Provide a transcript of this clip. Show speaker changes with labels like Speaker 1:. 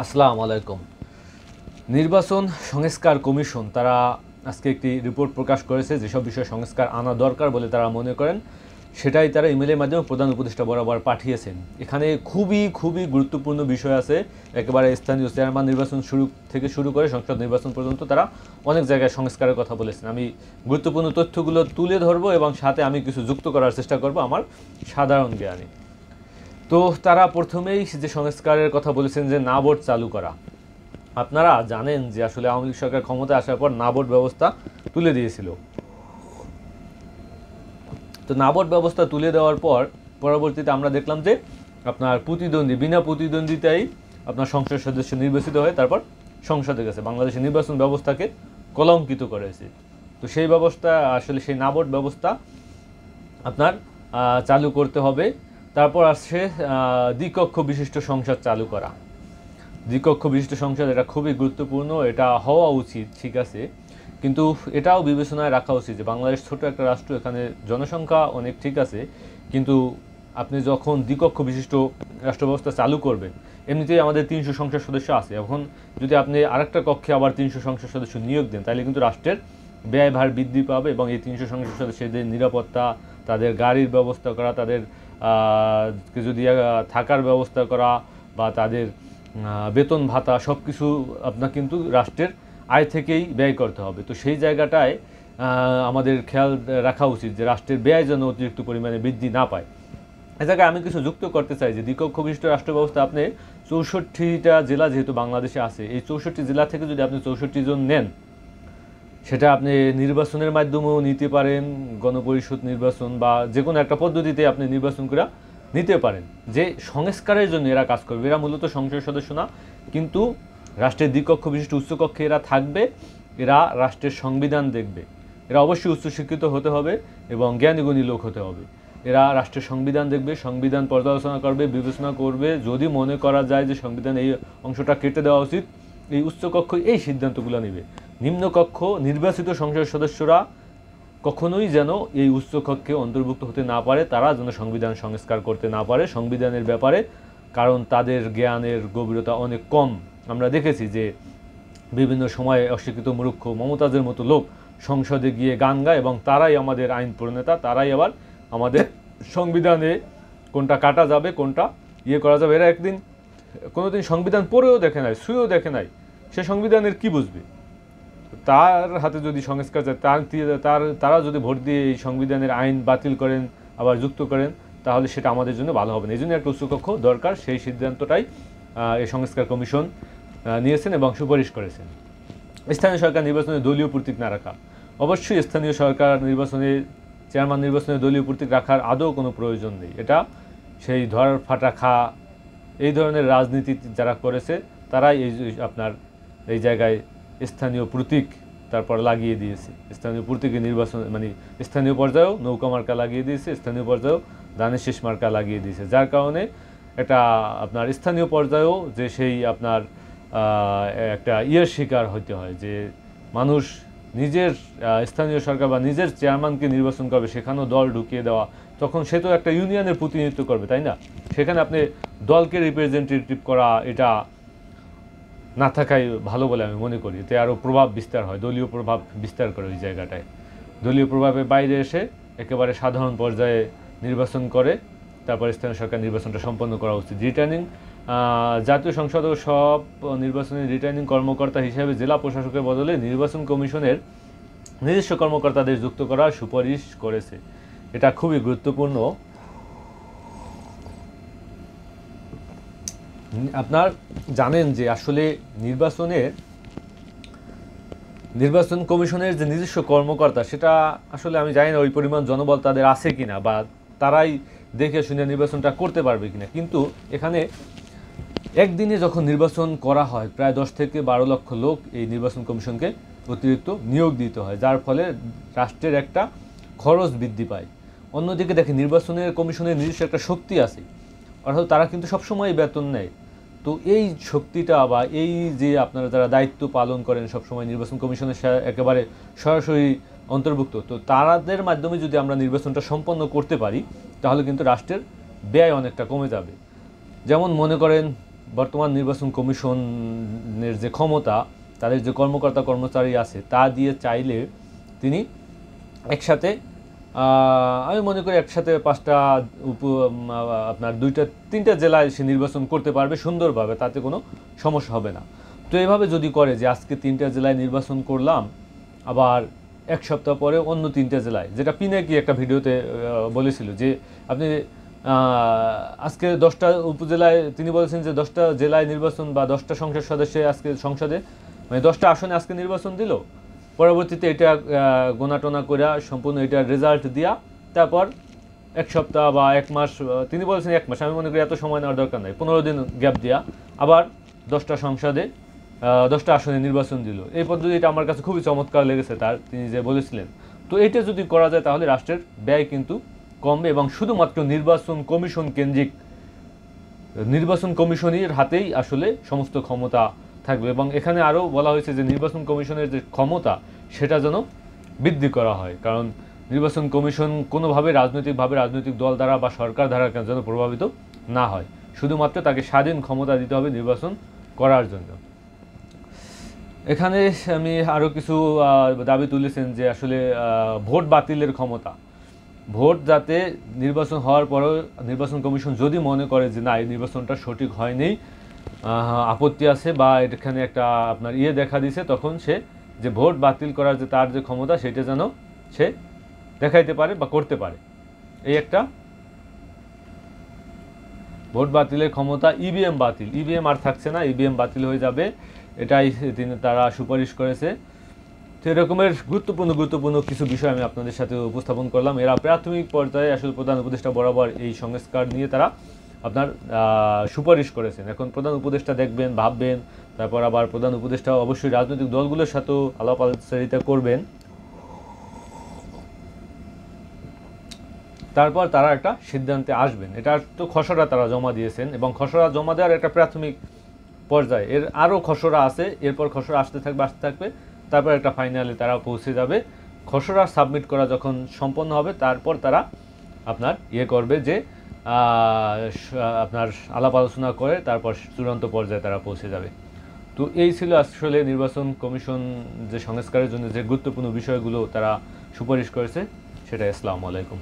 Speaker 1: আসসালামু আলাইকুম। নির্বাচন সংস্কার কমিশন তারা আজকে একটি রিপোর্ট প্রকাশ করেছে, যেসব বিষয়ে সংস্কার আনা দরকার বলে তারা মনে করেন সেটাই তারা ইমেলের মাধ্যমে প্রধান উপদেষ্টা বরাবর পাঠিয়েছেন। এখানে খুবই গুরুত্বপূর্ণ বিষয় আছে। একেবারে স্থানীয় চেয়ারম্যান নির্বাচন থেকে শুরু করে সংসদ নির্বাচন পর্যন্ত তারা অনেক জায়গায় সংস্কারের কথা বলেছেন। আমি গুরুত্বপূর্ণ তথ্যগুলো তুলে ধরবো এবং সাথে আমি কিছু যুক্ত করার চেষ্টা করব আমার সাধারণ জ্ঞানে। তো তারা প্রথমেই যে সংস্কারের কথা বলেছেন যে না ভোট চালু করা। আপনারা জানেন যে আসলে আওয়ামী লীগ সরকার ক্ষমতায় আসার পর না ভোট ব্যবস্থা তুলে দিয়েছিল। তো না ভোট ব্যবস্থা তুলে দেওয়ার পর পরবর্তীতে আমরা দেখলাম যে আপনার বিনা প্রতিদ্বন্দ্বিতায় আপনার সংসদ সদস্য নির্বাচিত হয়ে তারপর সংসদে গেছে, বাংলাদেশের নির্বাচন ব্যবস্থাকে কলঙ্কিত করেছে। তো সেই ব্যবস্থা আসলে সেই না ভোট ব্যবস্থা আপনার চালু করতে হবে। তারপর আসছে দ্বিকক্ষ বিশিষ্ট সংসদ চালু করা। দ্বিকক্ষ বিশিষ্ট সংসদ এটা খুবই গুরুত্বপূর্ণ, এটা হওয়া উচিত, ঠিক আছে, কিন্তু এটাও বিবেচনায় রাখা উচিত যে বাংলাদেশ ছোট একটা রাষ্ট্র, এখানে জনসংখ্যা অনেক, ঠিক আছে, কিন্তু আপনি যখন দ্বিকক্ষ বিশিষ্ট রাষ্ট্র ব্যবস্থা চালু করবেন, এমনিতেই আমাদের 300 সংসদ সদস্য আছে, এখন যদি আপনি আরেকটা কক্ষে আবার 300 সংসদ সদস্য নিয়োগ দেন তাহলে কিন্তু রাষ্ট্রের ব্যয়ভার বৃদ্ধি পাবে এবং এই 300 সংসদ সদস্যদের নিরাপত্তা, তাদের গাড়ির ব্যবস্থা করা, তাদের যদি থাকার ব্যবস্থা করা বা তাদের বেতন ভাতা সব কিছু আপনার কিন্তু রাষ্ট্রের আয় থেকেই ব্যয় করতে হবে। তো সেই জায়গাটায় আমাদের খেয়াল রাখা উচিত যে রাষ্ট্রের ব্যয় যেন অতিরিক্ত পরিমাণে বৃদ্ধি না পায়। এ জায়গায় আমি কিছু যুক্ত করতে চাই যে দ্বিকক্ষ বিশিষ্ট রাষ্ট্র ব্যবস্থা আপনি 64টা জেলা যেহেতু বাংলাদেশে আছে, এই 64 জেলা থেকে যদি আপনি 64 জন নেন, সেটা আপনি নির্বাচনের মাধ্যমেও নিতে পারেন, গণপরিষদ নির্বাচন বা যে কোনো একটা পদ্ধতিতে আপনি নির্বাচন করে নিতে পারেন। যে সংস্কারের জন্য এরা কাজ করবে, এরা মূলত সংসদ সদস্য না, কিন্তু রাষ্ট্রের দ্বিকক্ষ বিশিষ্ট উচ্চকক্ষে এরা থাকবে, এরা রাষ্ট্রের সংবিধান দেখবে, এরা অবশ্যই উচ্চশিক্ষিত হতে হবে এবং জ্ঞানীগুণী লোক হতে হবে। এরা রাষ্ট্রের সংবিধান দেখবে, সংবিধান পর্যালোচনা করবে, বিবেচনা করবে, যদি মনে করা যায় যে সংবিধান এই অংশটা কেটে দেওয়া উচিত, এই উচ্চকক্ষ এই সিদ্ধান্তগুলো নেবে। নিম্নকক্ষ নির্বাচিত সংসদ সদস্যরা কখনোই যেন এই উচ্চকক্ষে অন্তর্ভুক্ত হতে না পারে, তারা যেন সংবিধান সংস্কার করতে না পারে সংবিধানের ব্যাপারে, কারণ তাদের জ্ঞানের গভীরতা অনেক কম। আমরা দেখেছি যে বিভিন্ন সময়ে অশিক্ষিত মূর্খ মমতাজের মতো লোক সংসদে গিয়ে গান গায় এবং তারাই আমাদের আইন প্রণেতা, তারাই আবার আমাদের সংবিধানে কোনটা কাটা যাবে কোনটা করা যাবে, এরা কোনোদিন সংবিধান পড়েও দেখে নাই, ছুঁয়েও দেখে নাই, সে সংবিধানের কি বুঝবে? তার হাতে যদি সংস্কার যায়, তারা যদি ভোট দিয়ে এই সংবিধানের আইন বাতিল করেন আবার যুক্ত করেন, তাহলে সেটা আমাদের জন্য ভালো হবে না। এই জন্য একটা উচ্চকক্ষ দরকার, সেই সিদ্ধান্তটাই এই সংস্কার কমিশন নিয়েছেন এবং সুপারিশ করেছেন। স্থানীয় সরকার নির্বাচনে দলীয় প্রতীক না রাখা। অবশ্যই স্থানীয় সরকার নির্বাচনে, চেয়ারম্যান নির্বাচনে দলীয় প্রতীক রাখার আদৌ কোনো প্রয়োজন নেই। এটা সেই ধর ফাটা খা এই ধরনের রাজনীতি যারা করেছে তারাই আপনার এই জায়গায় স্থানীয় প্রতীক তারপর লাগিয়ে দিয়েছে। স্থানীয় প্রতীকে নির্বাচন মানে স্থানীয় পর্যায়েও নৌকা মার্কা লাগিয়ে দিয়েছে, স্থানীয় পর্যায়েও ধানের শীষ মার্কা লাগিয়ে দিয়েছে, যার কারণে এটা আপনার স্থানীয় পর্যায়েও যে সেই আপনার একটা শিকার হতে হয় যে মানুষ নিজের স্থানীয় সরকার বা নিজের চেয়ারম্যানকে নির্বাচন করবে, সেখানেও দল ঢুকিয়ে দেওয়া, তখন সে তো একটা ইউনিয়নের প্রতিনিধিত্ব করবে, তাই না? সেখানে আপনি দলকে রিপ্রেজেন্টেটিভ করা এটা না থাকাই ভালো বলে আমি মনে করি। এতে আরও প্রভাব বিস্তার হয়, দলীয় প্রভাব বিস্তার করে ওই জায়গাটায়। দলীয় প্রভাবের বাইরে এসে একেবারে সাধারণ পর্যায়ে নির্বাচন করে তারপর স্থানীয় সরকার নির্বাচনটা সম্পন্ন করা উচিত। রিটার্নিং জাতীয় সংসদ ও সব নির্বাচনের রিটার্নিং কর্মকর্তা হিসেবে জেলা প্রশাসকের বদলে নির্বাচন কমিশনের নিজস্ব কর্মকর্তাদের যুক্ত করার সুপারিশ করেছে। এটা খুবই গুরুত্বপূর্ণ। আপনার জানেন যে আসলে নির্বাচন কমিশনের যে নিজস্ব কর্মকর্তা, সেটা আসলে আমি জানি না ওই পরিমাণ জনবল তাদের আছে কিনা বা তারাই দেখে শুনে নির্বাচনটা করতে পারবে কিনা, কিন্তু এখানে একদিনে যখন নির্বাচন করা হয় প্রায় 10 থেকে 12 লক্ষ লোক এই নির্বাচন কমিশনকে অতিরিক্ত নিয়োগ দিতে হয়, যার ফলে রাষ্ট্রের একটা খরচ বৃদ্ধি পায়। অন্যদিকে দেখে নির্বাচনের কমিশনের নিজস্ব একটা শক্তি আছে, অর্থাৎ তারা কিন্তু সবসময় বেতন নেয়। তো এই শক্তিটা বা এই যে আপনারা যারা দায়িত্ব পালন করেন সবসময় নির্বাচন কমিশনের একেবারে সরাসরি অন্তর্ভুক্ত, তো তাদের মাধ্যমে যদি আমরা নির্বাচনটা সম্পন্ন করতে পারি তাহলে কিন্তু রাষ্ট্রের ব্যয় অনেকটা কমে যাবে। যেমন মনে করেন বর্তমান নির্বাচন কমিশনের যে ক্ষমতা, তাদের যে কর্মকর্তা কর্মচারী আছে, তা দিয়ে চাইলে তিনি একসাথে আমি মনে করি একসাথে 5টা আপনার 2-3টা জেলায় সে নির্বাচন করতে পারবে সুন্দরভাবে, তাতে কোনো সমস্যা হবে না। তো এইভাবে যদি করে যে আজকে 3টা জেলায় নির্বাচন করলাম, আবার এক সপ্তাহ পরে অন্য 3টা জেলায়, যেটা পিনাকি একটা ভিডিওতে বলেছিল যে আপনি আজকে 10টা উপজেলায়, তিনি বলেছেন যে 10টা জেলায় নির্বাচন বা 10টা সংসদ সদস্যে আজকে সংসদে মানে 10টা আসনে আজকে নির্বাচন দিল, পরবর্তীতে এটা গোনাটোনা করে সম্পূর্ণ এটার রেজাল্ট দিয়া তারপর এক সপ্তাহ বা 1 মাস, তিনি বলেছেন 1 মাস, আমি মনে করি এত সময় নেওয়ার দরকার নাই, 15 দিন গ্যাপ দিয়া আবার 10টা সংসদে 10টা আসনে নির্বাচন দিল। এই পদ্ধতিটা আমার কাছে খুবই চমৎকার লেগেছে তার, তিনি যে বলেছিলেন। তো এটা যদি করা যায় তাহলে রাষ্ট্রের ব্যয় কিন্তু কমবে এবং শুধুমাত্র নির্বাচন কমিশন কেন্দ্রিক, নির্বাচন কমিশনের হাতেই আসলে সমস্ত ক্ষমতা থাকবে। এবং এখানে আরও বলা হয়েছে যে নির্বাচন কমিশনের যে ক্ষমতা সেটা যেন বৃদ্ধি করা হয়, কারণ নির্বাচন কমিশন কোনোভাবে রাজনৈতিক দল দ্বারা বা সরকার দ্বারা যেন প্রভাবিত না হয়, শুধুমাত্র তাকে স্বাধীন ক্ষমতা দিতে হবে নির্বাচন করার জন্য। এখানে আমি আরও কিছু দাবি তুলেছেন যে আসলে ভোট বাতিলের ক্ষমতা, ভোট যাতে নির্বাচন হওয়ার পরেও নির্বাচন কমিশন যদি মনে করে যে না এই নির্বাচনটা সঠিক হয়নি, আপত্তি আছে বা এখানে একটা আপনার দেখা দিছে, তখন সে যে ভোট বাতিল করার যে তার যে ক্ষমতা সেটা যেন সে দেখাইতে পারে বা করতে পারে। এই একটা ভোট বাতিলের ক্ষমতা। ইভিএম আর থাকছে না, ইভিএম বাতিল হয়ে যাবে, এটাই তারা সুপারিশ করেছে। তো এরকমের গুরুত্বপূর্ণ কিছু বিষয় আমি আপনাদের সাথে উপস্থাপন করলাম। এরা প্রাথমিক পর্যায়ে আসলে প্রধান উপদেষ্টা বরাবর এই সংস্কার নিয়ে তারা আপনার সুপারিশ করেছেন। এখন প্রধান উপদেষ্টা দেখবেন, ভাববেন, তারপর আবার প্রধান উপদেষ্টা অবশ্যই রাজনৈতিক দলগুলোর সাথেও আলাপ আলোচনা করবেন, তারপর তারা একটা সিদ্ধান্তে আসবেন। এটার তো খসড়া তারা জমা দিয়েছেন এবং খসড়া জমা দেওয়ার একটা প্রাথমিক পর্যায়ে, এর আরও খসড়া আছে, এরপর খসড়া আসতে থাকবে, তারপর একটা ফাইনালে তারা পৌঁছে যাবে। খসড়া সাবমিট করা যখন সম্পন্ন হবে তারপর তারা আপনার করবে যে আপনার আলাপ আলোচনা করে তারপর চূড়ান্ত পর্যায়ে তারা পৌঁছে যাবে। তো এই ছিল আসলে নির্বাচন কমিশন যে সংস্কারের জন্য যে গুরুত্বপূর্ণ বিষয়গুলো তারা সুপারিশ করেছে সেটা। আসসালামু আলাইকুম।